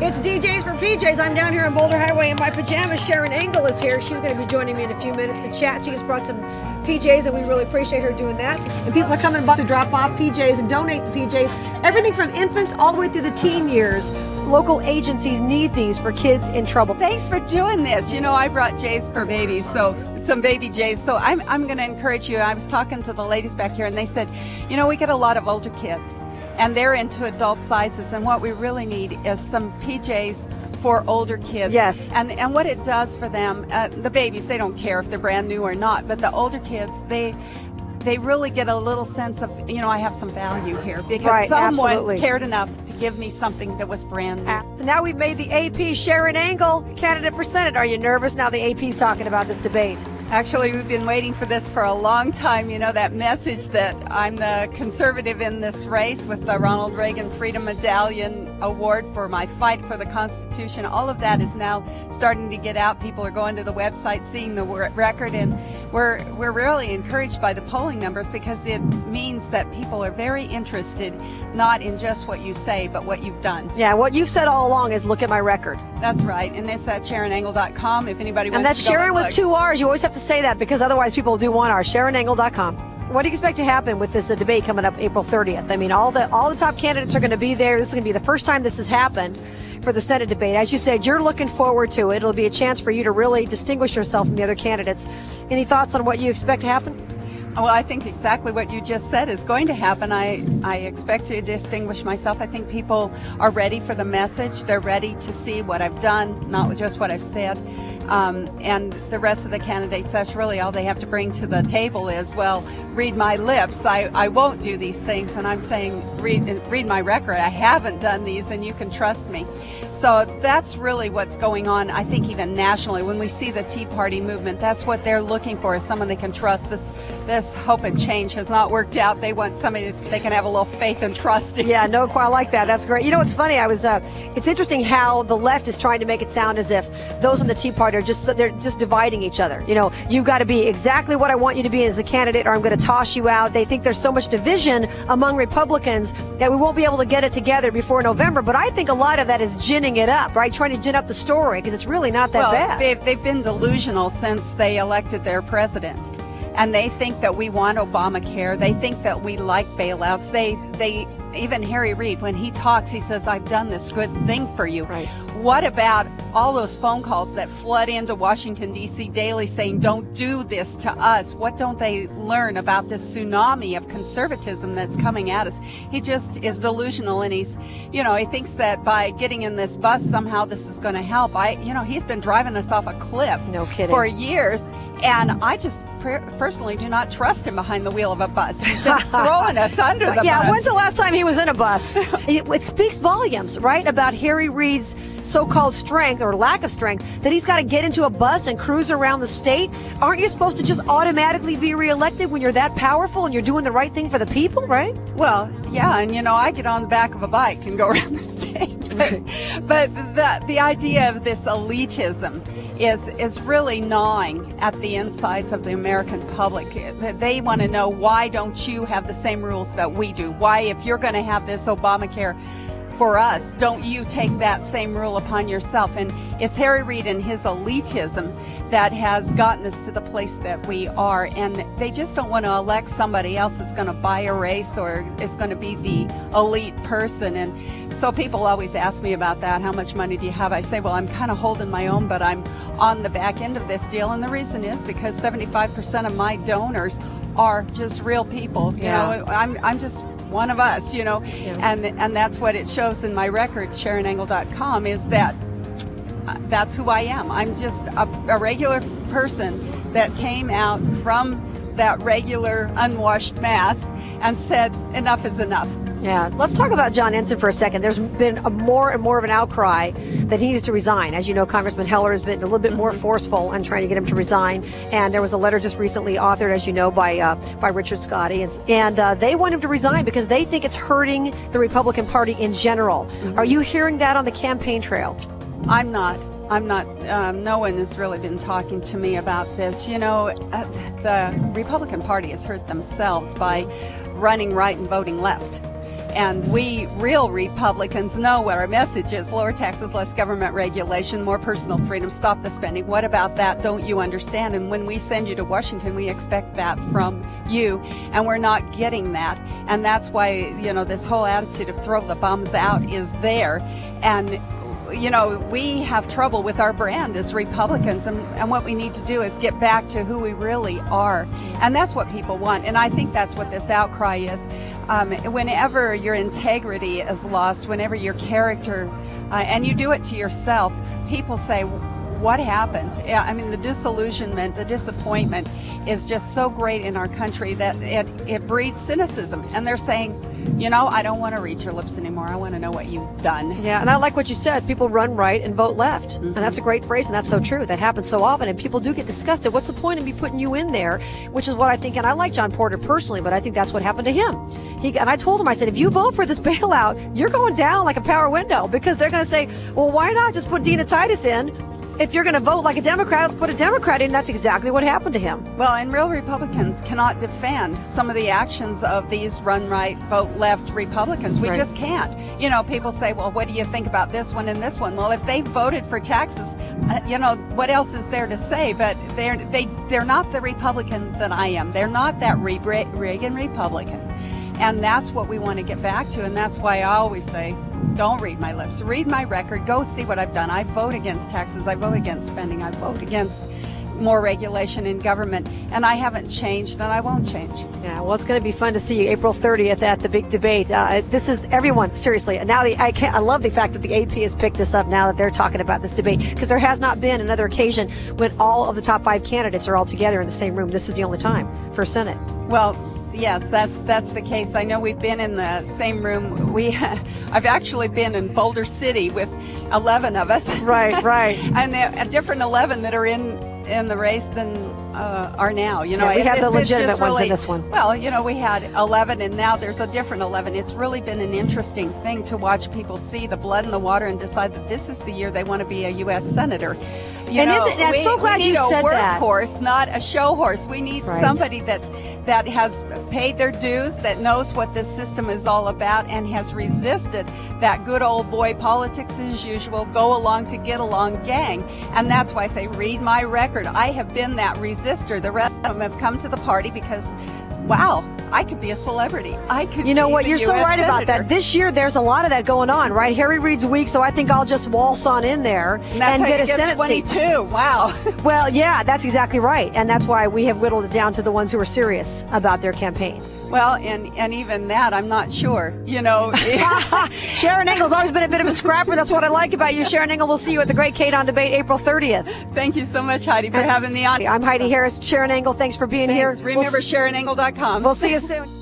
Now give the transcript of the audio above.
It's DJs for PJs. I'm down here on Boulder Highway in my pajamas. Sharron Angle is here. She's going to be joining me in a few minutes to chat. She just brought some PJs, and we really appreciate her doing that. And people are coming to drop off PJs and donate the PJs. Everything from infants all the way through the teen years. Local agencies need these for kids in trouble. Thanks for doing this. You know, I brought J's for babies, so some baby J's. So I'm going to encourage you. I was talking to the ladies back here, and they said, you know, we get a lot of older kids, and they're into adult sizes, and what we really need is some PJs for older kids. Yes. And what it does for them, the babies, they don't care if they're brand new or not, but the older kids, they really get a little sense of, you know, I have some value here because someone cared enough to give me something that was brand new. So now we've made the AP Sharron Angle candidate for Senate. Are you nervous now the AP's talking about this debate? Actually, we've been waiting for this for a long time. You know, that message that I'm the conservative in this race with the Ronald Reagan Freedom Medallion Award for my fight for the Constitution. All of that is now starting to get out. People are going to the website, seeing the record, and we're really encouraged by the polling numbers because it means that people are very interested, not in just what you say, but what you've done. Yeah, what you've said all along is look at my record. That's right, and it's at SharronAngle.com if anybody wants to go. And that's Sharron with 2 R's. You always have to say that because otherwise people do 1 R. SharronAngle.com. What do you expect to happen with this debate coming up April 30th? I mean, all the top candidates are going to be there. This is going to be the first time this has happened for the Senate debate. As you said, you're looking forward to it. It'll be a chance for you to really distinguish yourself from the other candidates. Any thoughts on what you expect to happen? Well, I think exactly what you just said is going to happen. I expect to distinguish myself. I think people are ready for the message. They're ready to see what I've done, not just what I've said. And the rest of the candidates, that's really all they have to bring to the table is, well, read my lips. I won't do these things. And I'm saying, read my record. I haven't done these, and you can trust me. So that's really what's going on, I think, even nationally. When we see the Tea Party movement, that's what they're looking for, is someone they can trust. This hope and change has not worked out. They want somebody that they can have a little faith and trust in. Yeah, no, I like that. That's great. You know, it's funny. It's interesting how the left is trying to make it sound as if those in the Tea Party they're just dividing each other. You know, you've got to be exactly what I want you to be as a candidate, or I'm going to toss you out. They think there's so much division among Republicans that we won't be able to get it together before November. But I think a lot of that is ginning it up, right? Trying to gin up the story because it's really not that bad. They've been delusional since they elected their president. And they think that we want Obamacare. They think that we like bailouts. Even Harry Reid, when he talks, he says, I've done this good thing for you. Right. What about all those phone calls that flood into Washington, D.C. daily saying, don't do this to us? What don't they learn about this tsunami of conservatism that's coming at us? He just is delusional, and he thinks that by getting in this bus, somehow this is going to help. He's been driving us off a cliff for years, and I just personally do not trust him behind the wheel of a bus. He's been throwing us under the bus. Yeah, when's the last time he was in a bus? It speaks volumes, right, about Harry Reid's so-called strength or lack of strength, that he's got to get into a bus and cruise around the state. Aren't you supposed to just automatically be reelected when you're that powerful and you're doing the right thing for the people, right? Well, yeah, and I get on the back of a bike and go around the state. But the idea of this elitism is really gnawing at the insides of the American public. They want to know, why don't you have the same rules that we do? Why, if you're going to have this Obamacare for us, don't you take that same rule upon yourself? And it's Harry Reid and his elitism that has gotten us to the place that we are, and they just don't want to elect somebody else that's going to buy a race or is going to be the elite person. And so people always ask me about that. How much money do you have? I say, well, I'm kind of holding my own, but I'm on the back end of this deal, and the reason is because 75% of my donors are just real people. You know, I'm just one of us, and that's what it shows in my record, SharronAngle.com, is that that's who I am. I'm just a regular person that came out from that regular unwashed mass and said, enough is enough. Yeah, let's talk about John Ensign for a second. There's been more and more of an outcry that he needs to resign. As you know, Congressman Heller has been a little bit more forceful in trying to get him to resign. And there was a letter just recently authored, as you know, by Richard Scotty. And they want him to resign because they think it's hurting the Republican Party in general. Are you hearing that on the campaign trail? I'm not. No one has really been talking to me about this. The Republican Party has hurt themselves by running right and voting left. And we real Republicans know what our message is: lower taxes, less government regulation, more personal freedom, stop the spending. What about that? Don't you understand? And when we send you to Washington, we expect that from you, and we're not getting that. And that's why, you know, this whole attitude of throw the bums out is there. And you know, we have trouble with our brand as Republicans, and what we need to do is get back to who we really are. And that's what people want. And I think that's what this outcry is. Whenever your integrity is lost, whenever your character, and you do it to yourself, people say, what happened? I mean, the disillusionment, the disappointment is just so great in our country that it breeds cynicism. And they're saying, you know, I don't want to read your lips anymore. I want to know what you've done. Yeah, and I like what you said. People run right and vote left. And that's a great phrase, and that's so true. That happens so often, and people do get disgusted. What's the point of me putting you in there? Which is what I think, and I like John Porter personally, but I think that's what happened to him. And I told him, I said, if you vote for this bailout, you're going down like a power window, because they're going to say, well, why not just put Dina Titus in? If you're going to vote like a Democrat, let's put a Democrat in. That's exactly what happened to him. Well, and real Republicans cannot defend some of the actions of these run right, vote left Republicans. We just can't. You know, people say, well, what do you think about this one and this one? Well, if they voted for taxes, you know, what else is there to say? But they're not the Republican that I am. They're not that Reagan Republican. And that's what we want to get back to. And that's why I always say, don't read my lips. Read my record. Go see what I've done. I vote against taxes. I vote against spending. I vote against more regulation in government. And I haven't changed, and I won't change. Yeah, well, it's going to be fun to see you April 30th at the big debate. This is everyone, seriously. And now I love the fact that the AP has picked this up now that they're talking about this debate, because there has not been another occasion when all of the top 5 candidates are all together in the same room. This is the only time for Senate. Well, yes, that's the case. I know we've been in the same room. I've actually been in Boulder City with 11 of us. Right. And a different 11 that are in the race than are now. You know, yeah, we have the legitimate ones in this one. Well, you know, we had 11, and now there's a different 11. It's really been an interesting thing to watch people see the blood in the water and decide that this is the year they want to be a U.S. senator. I'm so glad you said that. We need a workhorse, not a show horse. We need somebody that has paid their dues, that knows what this system is all about, and has resisted that good old boy politics as usual, go along to get along gang. And that's why I say, read my record. I have been that resistor. The rest of them have come to the party because, wow, I could be a celebrity. I could. You know what? You're so right senator. about that. This year, there's a lot of that going on, right? Harry Reid's weak, so I think I'll just waltz on in there and get a Senate 22. seat. Wow. Well, yeah, that's exactly right, and that's why we have whittled it down to the ones who are serious about their campaign. Well, and even that, I'm not sure. You know, Sharron Angle's always been a bit of a scrapper. That's what I like about you, Sharron Angle. We'll see you at the Great KDWN Debate, April 30th. Thank you so much, Heidi, for having me on. I'm Heidi Harris. Sharron Angle, thanks for being here. Remember, SharronAngle.com. We'll see you soon.